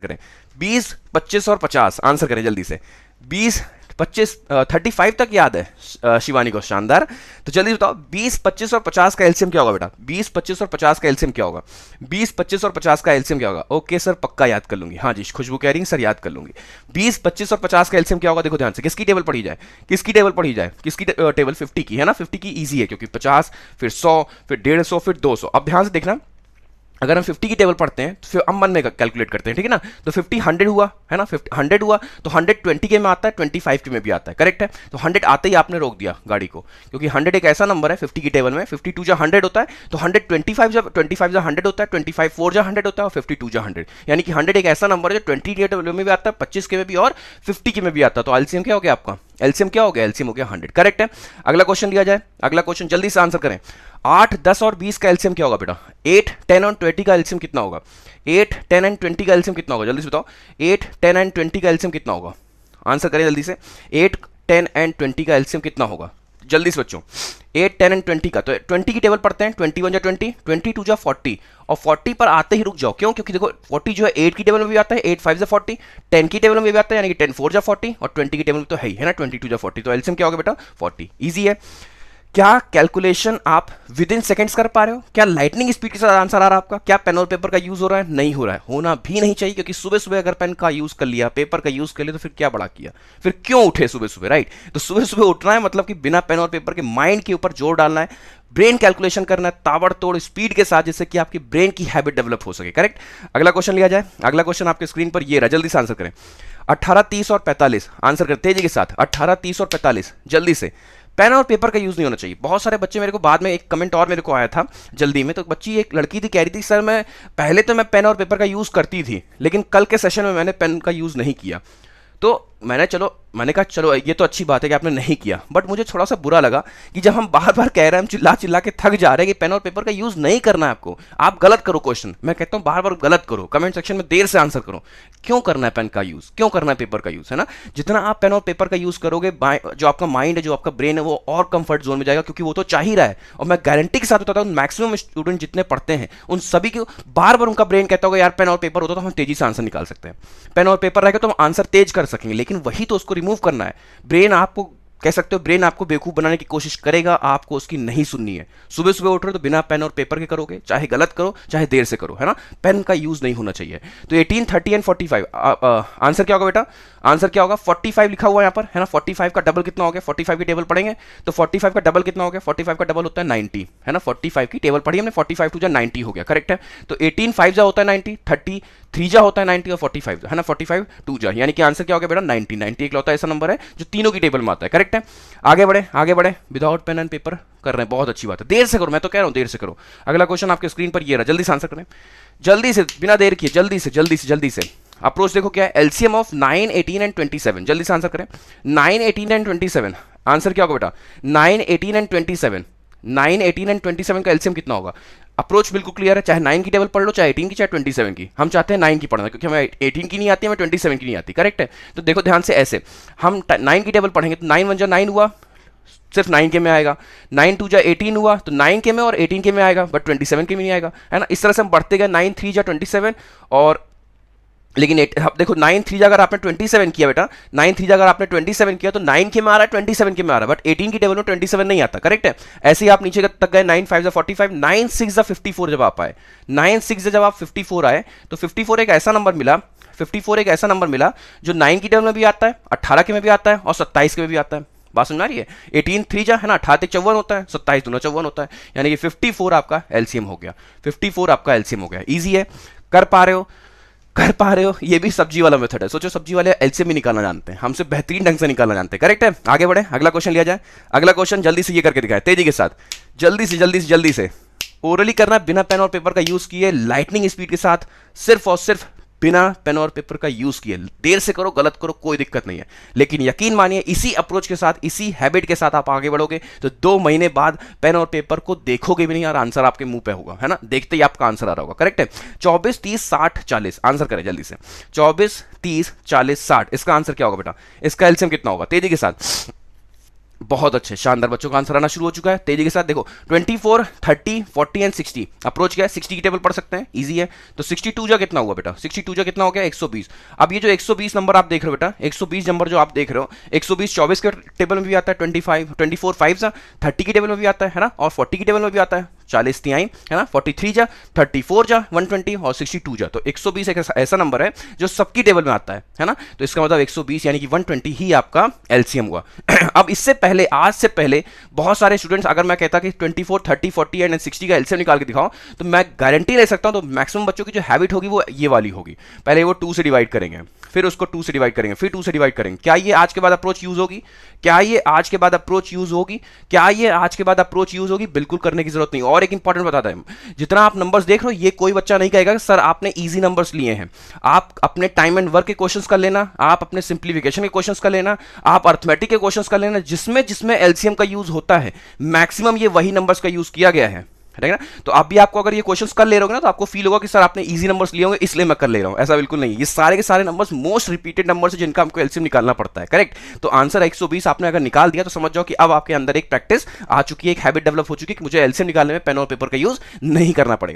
करें 20, 25 और 50 आंसर करें जल्दी से। 20, 25, 35 तक याद है शिवानी को, शानदार। तो जल्दी बताओ 20, 25 और 50 का एलसीएम क्या होगा बेटा? 20, 25 और 50 का एलसीएम क्या होगा? 20, 25 और 50 का एलसीएम क्या होगा? ओके सर, पक्का याद कर लूंगी। हाँ जी, खुशबू कह रही है सर याद कर लूंगी। 20, 25 और 50 का एलसीएम क्या होगा? देखो ध्यान से, किसकी टेबल पढ़ी जाए? किसकी टेबल पढ़ी जाए? किसकी टेबल? 50 की है ना। 50 की इजी है क्योंकि 50 फिर 100 फिर 150 फिर 200। अब ध्यान से देखना, अगर हम 50 की टेबल पढ़ते हैं तो फिर हम मन में कैलकुलेट करते हैं, ठीक है ना। तो 50 100 हुआ है ना, 50 100 हुआ तो 100 20 के में आता है, 25 के में भी आता है, करेक्ट है। तो 100 आते ही आपने रोक दिया गाड़ी को, क्योंकि 100 एक ऐसा नंबर है 50 की टेबल में, 52 जा 100 होता है, तो 100 25 जा 100 होता है, 25 4 जा 100 होता है और 52 जा 100, यानी कि 100 एक ऐसा नंबर है जो 20 की टेबल में भी आता है, 25 के में भी और 50 के में भी आता है। तो एलसीएम क्या हो गया आपका? एलसीएम क्या हो गया? एलसीएम हो गया 100, करेक्ट है। अगला क्वेश्चन लिया जाए, अगला क्वेश्चन जल्दी से आंसर करें। 8, 10 और 20 का एलसीएम क्या होगा बेटा? 8, 10 और 20 का एलसीएम कितना होगा? 8, 10 एंड 20 का एलसीएम कितना होगा? जल्दी से बताओ। 8, 10 एंड 20 का एलसीएम कितना होगा? आंसर करें जल्दी से। 8, 10 एंड 20 का एलसीएम कितना होगा? जल्दी से बच्चों। 8, 10 एंड 20 का, तो 20 की टेबल पढ़ते हैं। 21 जा 20, 22 जा 40 और 40 पर आते ही रुक जाओ। क्यों? क्योंकि देखो 40 जो है 8 की टेबल में भी आता है, 8 5 जा 40, 10 की टेबल में भी आता है, यानी कि 10 4 जा 40 और 20 की टेबल में तो है ही है ना, 22 जा 40। तो एलसीएम क्या होगा बेटा? 40। इजी है। क्या कैलकुलेशन आप विद इन सेकेंड्स कर पा रहे हो? क्या लाइटनिंग स्पीड के साथ आंसर आ रहा है आपका? क्या पेन और पेपर का यूज हो रहा है? नहीं हो रहा है, होना भी नहीं चाहिए, क्योंकि सुबह सुबह अगर पेन का यूज कर लिया, पेपर का यूज कर लिया, तो फिर क्या बड़ा किया? फिर क्यों उठे सुबह सुबह, राइट? तो सुबह सुबह उठना है मतलब कि बिना पेन और पेपर के माइंड के ऊपर जोर डालना है, ब्रेन कैलकुलेशन करना है ताबड़तोड़ स्पीड के साथ, जिससे कि आपकी ब्रेन की हैबिट डेवलप हो सके, करेक्ट। अगला क्वेश्चन लिया जाए, अगला क्वेश्चन आपके स्क्रीन पर ये रहा, जल्दी से आंसर करें। 18, 30 और 45 आंसर करें तेजी के साथ। 18, 30 और 45 जल्दी से। पेन और पेपर का यूज नहीं होना चाहिए। बहुत सारे बच्चे मेरे को बाद में एक कमेंट और मेरे को आया था जल्दी में, तो बच्ची एक लड़की थी, कह रही थी सर मैं पहले तो मैं पेन और पेपर का यूज करती थी, लेकिन कल के सेशन में मैंने पेन का यूज नहीं किया। तो मैंने कहा चलो ये तो अच्छी बात है कि आपने नहीं किया, बट मुझे थोड़ा सा बुरा लगा कि जब हम बार बार कह रहे हैं, हम चिल्ला चिल्ला के थक जा रहे हैं कि पेन और पेपर का यूज नहीं करना है आपको, आप गलत करो क्वेश्चन। मैं कहता हूं बार बार गलत करो, कमेंट सेक्शन में देर से आंसर करो। क्यों करना है पेन का यूज, क्यों करना है पेपर का यूज, है ना। जितना आप पेन और पेपर का यूज करोगे, जो आपका माइंड है, जो आपका ब्रेन है, वो और कंफर्ट जोन में जाएगा, क्योंकि वो तो चाह ही रहा है। और मैं गारंटी के साथ बताता हूँ, मैक्सिमम स्टूडेंट जितने पढ़ते हैं उन सभी को बार बार उनका ब्रेन कहता होगा यार पेन और पेपर होता तो हम तेजी से आंसर निकाल सकते हैं, पेन और पेपर रहेगा तो हम आंसर तेज कर सकेंगे, लेकिन वही तो उसको रिमूव करना है। ब्रेन आपको कह सकते हो, ब्रेन आपको बेवकूफ बनाने की कोशिश करेगा, आपको उसकी नहीं सुननी है। सुबह सुबह उठ रहे हो तो बिना पेन और पेपर के करोगे, चाहे गलत करो चाहे देर से करो, है ना। पेन का यूज नहीं होना चाहिए। तो 18, 30 एंड 45 आंसर क्या होगा बेटा? आंसर क्या होगा? 45 लिखा हुआ है यहाँ पर, है ना। 45 का डबल कितना हो गया? 45 की टेबल पढ़ेंगे तो 45 का डबल कितना हो गया? 45 का डबल होता है 90, है ना। 45 की टेबल पढ़ी हमने, 45 2 जा 90 हो गया, करेक्ट है। तो 18 5 जा होता है 90, 30 3 जा होता है 90 और 45 है ना, 45 2 जा, यानी कि आंसर क्या हो गया बेटा? 90। 90 एक लौता ऐसा नंबर है जो तीनों की टेबल में आता है, करेक्ट है। आगे बढ़े, आगे बढ़े। विदाउट पेन एंड पेपर कर रहे हैं, बहुत अच्छी बात है। देर से करो, मैं तो कह रहा हूं देर से करो। अगला क्वेश्चन आपके स्क्रीन पर ये रहा, जल्दी से आंसर करें, जल्दी से, बिना देर किए, जल्दी से जल्दी से जल्दी से। अप्रोच देखो क्या है, एलसीएम ऑफ 9, 18 एंड 27, जल्दी से आंसर करें। 9, 18 एंड 27 आंसर क्या होगा बेटा? 9, 18 एंड 27, 9, 18 एंड 27 का एलसीएम कितना होगा? अप्रोच बिल्कुल क्लियर है, चाहे 9 की टेबल पढ़ लो, चाहे 18 की, चाहे 27 की। हम चाहते हैं 9 की पढ़ना, क्योंकि हमें 18 की नहीं आती, हमें 27 की नहीं आती, करेक्ट है। तो देखो ध्यान से, ऐसे हम 9 की टेबल पढ़ेंगे तो 9 1 जा 9 हुआ, सिर्फ 9 के में आएगा। 9 2 जा 18 हुआ तो 9 के में और 18 के में आएगा, बट 27 के में नहीं आएगा, है ना। इस तरह से हम बढ़ते गए। 9 3 जा 27 और लेकिन अब देखो 9 3 अगर आपने 27 किया बेटा, 9 3 अगर आपने 27 किया तो 9 के में आ रहा है, 27 के में आ रहा है, बट 18 की टेबल में 27 नहीं आता, करेक्ट है। ऐसे ही आप नीचे तक गए। 9 5 45, 9 6 54 जब आप आए, 9 6 जब आप 54 आए तो 54 एक ऐसा नंबर मिला, 54 एक ऐसा नंबर मिला जो 9 की टेबल में भी आता है, 18 के में भी आता है और 27 के में भी आता है। बात समझ आ रही है? 18 3 जा है ना, 18 54 होता है, 27 दूना 54 होता है, यानी कि 54 आपका एलसीएम हो गया। 54 आपका एलसीएम हो गया। इजी है, कर पा रहे हो, कर पा रहे हो। ये भी सब्जी वाला मेथड है। सोचो सब्जी वाले एलसीएम भी निकालना जानते हैं, हमसे बेहतरीन ढंग से निकालना जानते हैं, करेक्ट है। आगे बढ़े, अगला क्वेश्चन लिया जाए। अगला क्वेश्चन जल्दी से ये करके दिखाए, तेजी के साथ, जल्दी से जल्दी से जल्दी से। ओरली करना बिना पेन और पेपर का यूज किए, लाइटनिंग स्पीड के साथ, सिर्फ और सिर्फ बिना पेन और पेपर का यूज किए। देर से करो, गलत करो, कोई दिक्कत नहीं है, लेकिन यकीन मानिए इसी अप्रोच के साथ, इसी हैबिट के साथ आप आगे बढ़ोगे तो 2 महीने बाद पेन और पेपर को देखोगे भी नहीं और आंसर आपके मुंह पे होगा, है ना। देखते ही आपका आंसर आ रहा होगा, करेक्ट है। 24 30 60 40 आंसर करें जल्दी से। 24 30 40 60 इसका आंसर क्या होगा बेटा? इसका एलसीएम कितना होगा? तेजी के साथ बहुत अच्छे, शानदार, बच्चों का आंसर आना शुरू हो चुका है तेजी के साथ। देखो 24, 30, 40 एंड 60 अप्रोच क्या है, 60 की टेबल पढ़ सकते हैं, इजी है। तो 62 जा कितना हुआ बेटा, 62 जा कितना हो गया 120। अब ये जो 120 नंबर आप देख रहे हो बेटा, 120 नंबर जो आप देख रहे हो, 120 24 के टेबल में भी आता है, 25 24 5 जा 30 की टेबल में भी आता है ना, और 40 की टेबल में भी आता है, 40 तिहाई है ना, 43 जा 34 जा 120 और 62 जा। तो 120 एक ऐसा नंबर है जो सबकी टेबल में आता है ना। तो इसका मतलब 120 यानी कि 120 ही आपका एलसीएम हुआ। अब इससे पहले, आज से पहले बहुत सारे स्टूडेंट्स, अगर मैं कहता कि 24, 30, 40 एंड 60 का एलसीएम निकाल के दिखाओ, तो मैं गारंटी ले सकता हूं, तो मैक्सिमम बच्चों की जो हैबिट होगी वो ये वाली होगी। पहले वो 2 से डिवाइड करेंगे, फिर उसको 2 से डिवाइड करेंगे, फिर 2 से डिवाइड करेंगे। क्या ये आज के बाद अप्रोच यूज होगी? क्या ये आज के बाद अप्रोच यूज होगी? क्या ये आज के बाद अप्रोच यूज होगी? बिल्कुल करने की जरूरत नहीं। और एक इंपॉर्टेंट बताता है, जितना आप नंबर्स देख रहे हो, ये कोई बच्चा नहीं कहेगा कि सर आपने इजी नंबर्स लिए हैं। आप अपने टाइम एंड वर्क के क्वेश्चंस कर लेना, आप अपने सिंप्लीफिकेशन के क्वेश्चंस कर लेना, आप अर्थमेटिक के क्वेश्चंस कर लेना, जिसमें जिसमें एलसीएम का यूज होता है, मैक्सिमम ये वही नंबर्स का यूज किया गया है, ठीक है ना। तो आप भी, आपको अगर ये क्वेश्चंस कर ले रहे हो ना, तो आपको फील होगा कि सर आपने इजी नंबर्स लिए होंगे इसलिए मैं कर ले रहा हूं। ऐसा बिल्कुल नहीं, ये सारे के सारे नंबर्स मोस्ट रिपीटेड नंबर्स हैं जिनका हमको एलसीएम निकालना पड़ता है, करेक्ट। तो आंसर 120 आपने अगर निकाल दिया तो समझ जाओ कि अब आपके अंदर एक प्रैक्टिस आ चुकी है, एक हैबिट डेवलप हो चुकी है कि मुझे एलसीएम निकालने में पेन और पेपर का यूज नहीं करना पड़ेगा।